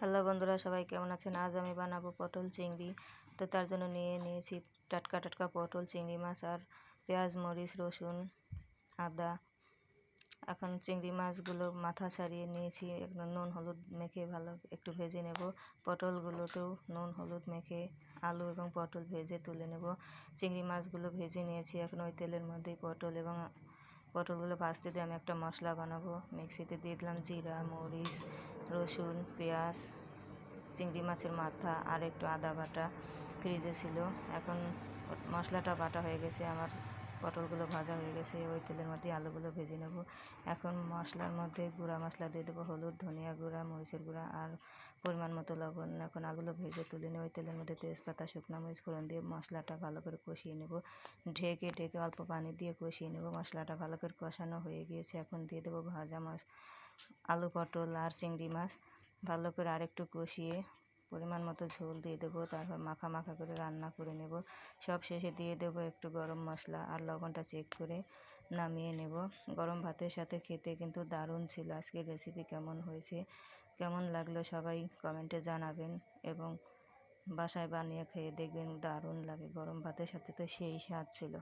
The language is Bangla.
হ্যালো বন্ধুরা, সবাই কেমন আছেন? আজ আমি বানাবো পটল চিংড়ি। তো তার জন্য নিয়েছি টাটকা টাটকা পটল, চিংড়ি মাছ আর পেঁয়াজ, মরিচ, রসুন, আদা। এখন চিংড়ি মাছগুলো মাথা ছাড়িয়ে নিয়েছি, একদম নুন হলুদ মেখে ভালো একটু ভেজে নেব। পটলগুলোতেও নুন হলুদ মেখে আলু এবং পটল ভেজে তুলে নেব। চিংড়ি মাছগুলো ভেজে নিয়েছি, এখন ওই তেলের মধ্যেই পটলগুলো ভাজতে দিয়ে আমি একটা মশলা বানাবো। মিক্সিতে দিয়ে দিলাম জিরা, মরিচ, রসুন, পেঁয়াজ, চিংড়ি মাছের মাথা আর একটু আদা বাটা ফ্রিজে ছিল। এখন মশলাটা বাটা হয়ে গেছে, আমার পটলগুলো ভাজা হয়ে গেছে। ওই তেলের মধ্যে আলুগুলো ভেজে নেব। এখন মশলার মধ্যে গুঁড়া মশলা দিয়ে দেবো, হলুদ, ধনিয়া গুঁড়া, মরিচের গুঁড়া আর পরিমাণ মতো লবণ। এখন আলুগুলো ভেজে তুলে নিয়ে ওই তেলের মধ্যে তেজপাতা, শুকনো মরিচ ফোড়ন দিয়ে মশলাটা ভালো করে কষিয়ে নেব। ঢেকে ঢেকে অল্প পানি দিয়ে কষিয়ে নেব। মশলাটা ভালো করে কষানো হয়ে গিয়েছে, এখন দিয়ে দেবো ভাজা আলু, পটল আর চিংড়ি মাছ। ভালো করে আরেকটু কষিয়ে পরিমাণ মতো ঝোল দিয়ে দেবো। তারপর মাখা মাখা করে রান্না করে নেব। সব শেষে দিয়ে দেবো একটু গরম মশলা আর লবণটা চেক করে নামিয়ে নেব। গরম ভাতের সাথে খেতে কিন্তু দারুণ ছিল। আজকের রেসিপি কেমন হয়েছে, কেমন লাগলো সবাই কমেন্টে জানাবেন এবং বাসায় বানিয়ে খেয়ে দেখবেন, দারুণ লাগে। গরম ভাতের সাথে তো সেই স্বাদ ছিল।